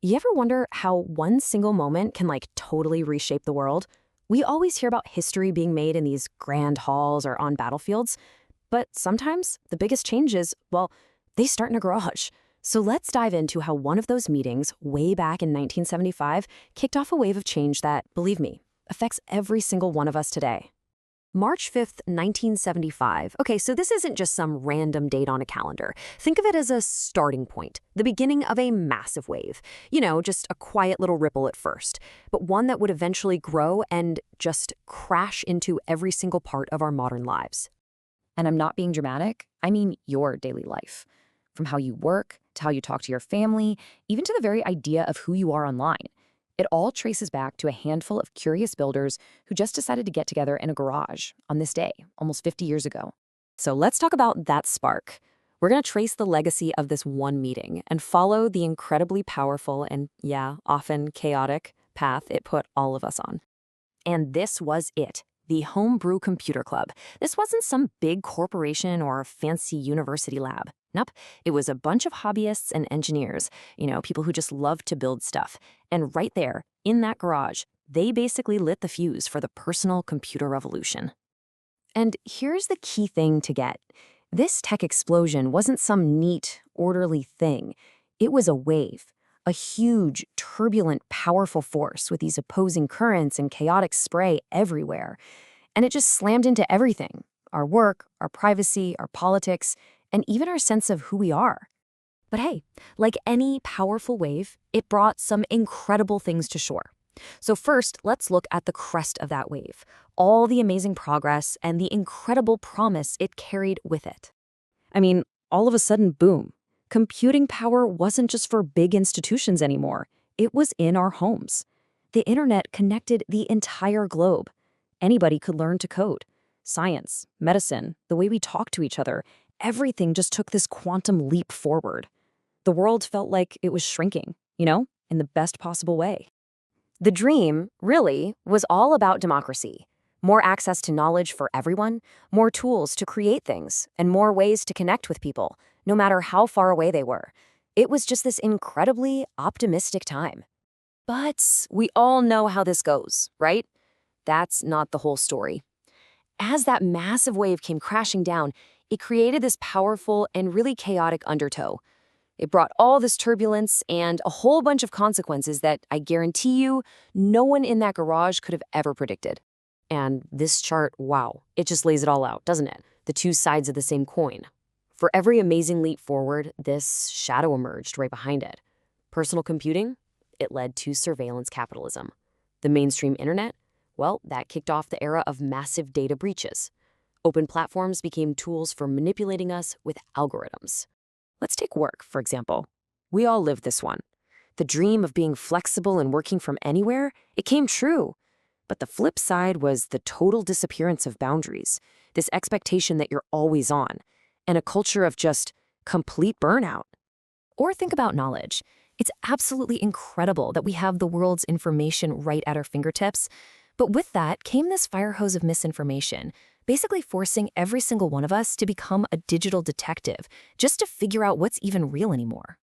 You ever wonder how one single moment can totally reshape the world? We always hear about history being made in these grand halls or on battlefields, but sometimes the biggest changes, well, they start in a garage. So let's dive into how one of those meetings way back in 1975 kicked off a wave of change that, believe me, affects every single one of us today. March 5th, 1975. Okay, so this isn't just some random date on a calendar. Think of it as a starting point, the beginning of a massive wave. Just a quiet little ripple at first, but one that would eventually grow and just crash into every single part of our modern lives. And I'm not being dramatic. I mean your daily life. From how you work, to how you talk to your family, even to the very idea of who you are online. It all traces back to a handful of curious builders who just decided to get together in a garage on this day, almost 50 years ago. So let's talk about that spark. We're going to trace the legacy of this one meeting and follow the incredibly powerful and, yeah, often chaotic path it put all of us on. And this was it. The Homebrew Computer Club. This wasn't some big corporation or fancy university lab. Nope, it was a bunch of hobbyists and engineers, people who just love to build stuff. And right there, in that garage, they basically lit the fuse for the personal computer revolution. And here's the key thing to get. This tech explosion wasn't some neat, orderly thing. It was a wave. A huge, turbulent, powerful force with these opposing currents and chaotic spray everywhere. And it just slammed into everything. Our work, our privacy, our politics, and even our sense of who we are. But hey, like any powerful wave, it brought some incredible things to shore. So first, let's look at the crest of that wave, all the amazing progress and the incredible promise it carried with it. I mean, all of a sudden, boom. Computing power wasn't just for big institutions anymore. It was in our homes. The internet connected the entire globe. Anybody could learn to code. Science, medicine, the way we talk to each other, everything just took this quantum leap forward. The world felt like it was shrinking, in the best possible way. The dream, really, was all about democracy. More access to knowledge for everyone, more tools to create things, and more ways to connect with people, no matter how far away they were. It was just this incredibly optimistic time. But we all know how this goes, right? That's not the whole story. As that massive wave came crashing down, it created this powerful and really chaotic undertow. It brought all this turbulence and a whole bunch of consequences that I guarantee you no one in that garage could have ever predicted. And this chart, wow, it just lays it all out, doesn't it? The two sides of the same coin. For every amazing leap forward, this shadow emerged right behind it. Personal computing, it led to surveillance capitalism. The mainstream internet, well, that kicked off the era of massive data breaches. Open platforms became tools for manipulating us with algorithms. Let's take work, for example. We all live this one. The dream of being flexible and working from anywhere, it came true. But the flip side was the total disappearance of boundaries, this expectation that you're always on, and a culture of just complete burnout. Or think about knowledge. It's absolutely incredible that we have the world's information right at our fingertips. But with that came this fire hose of misinformation, basically forcing every single one of us to become a digital detective just to figure out what's even real anymore.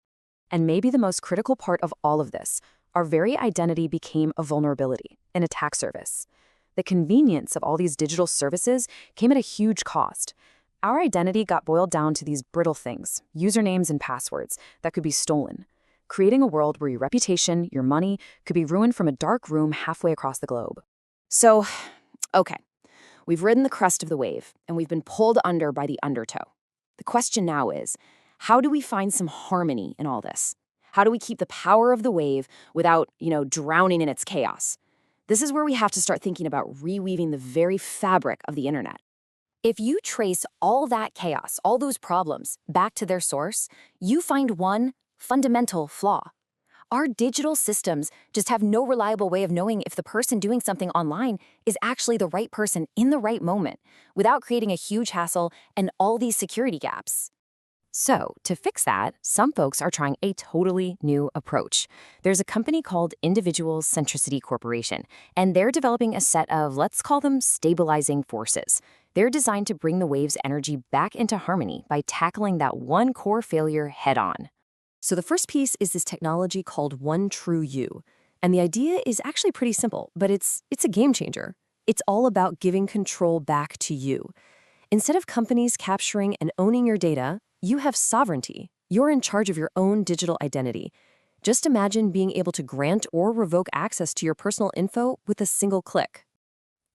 And maybe the most critical part of all of this, our very identity became a vulnerability, an attack surface. The convenience of all these digital services came at a huge cost. Our identity got boiled down to these brittle things, usernames and passwords, that could be stolen, creating a world where your reputation, your money, could be ruined from a dark room halfway across the globe. So, okay, we've ridden the crest of the wave, and we've been pulled under by the undertow. The question now is, how do we find some harmony in all this? How do we keep the power of the wave without, drowning in its chaos? This is where we have to start thinking about reweaving the very fabric of the internet. If you trace all that chaos, all those problems, back to their source, you find one fundamental flaw. Our digital systems just have no reliable way of knowing if the person doing something online is actually the right person in the right moment, without creating a huge hassle and all these security gaps. So, to fix that, some folks are trying a totally new approach. There's a company called Individual Centricity Corporation, and they're developing a set of, let's call them, stabilizing forces. They're designed to bring the wave's energy back into harmony by tackling that one core failure head-on. So the first piece is this technology called One True You. And the idea is actually pretty simple, but it's a game changer. It's all about giving control back to you. Instead of companies capturing and owning your data, you have sovereignty. You're in charge of your own digital identity. Just imagine being able to grant or revoke access to your personal info with a single click.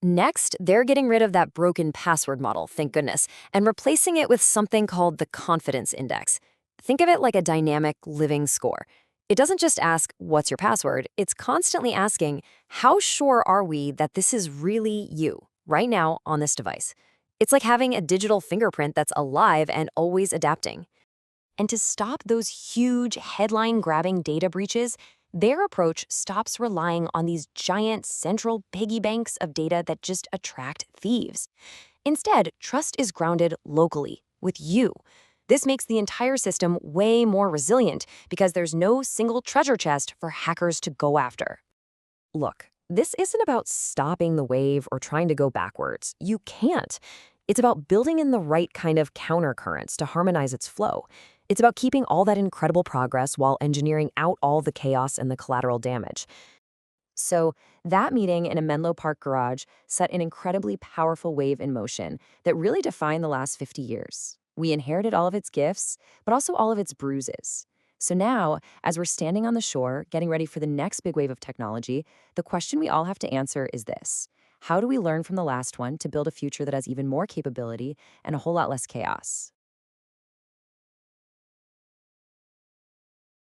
Next, they're getting rid of that broken password model, thank goodness, and replacing it with something called the confidence index. Think of it like a dynamic, living score. It doesn't just ask, what's your password? It's constantly asking, how sure are we that this is really you, right now on this device? It's like having a digital fingerprint that's alive and always adapting. And to stop those huge headline-grabbing data breaches, their approach stops relying on these giant central piggy banks of data that just attract thieves. Instead, trust is grounded locally, with you. This makes the entire system way more resilient because there's no single treasure chest for hackers to go after. Look, this isn't about stopping the wave or trying to go backwards. You can't. It's about building in the right kind of countercurrents to harmonize its flow. It's about keeping all that incredible progress while engineering out all the chaos and the collateral damage. So, that meeting in a Menlo Park garage set an incredibly powerful wave in motion that really defined the last 50 years. We inherited all of its gifts, but also all of its bruises. So now, as we're standing on the shore, getting ready for the next big wave of technology, the question we all have to answer is this: how do we learn from the last one to build a future that has even more capability and a whole lot less chaos?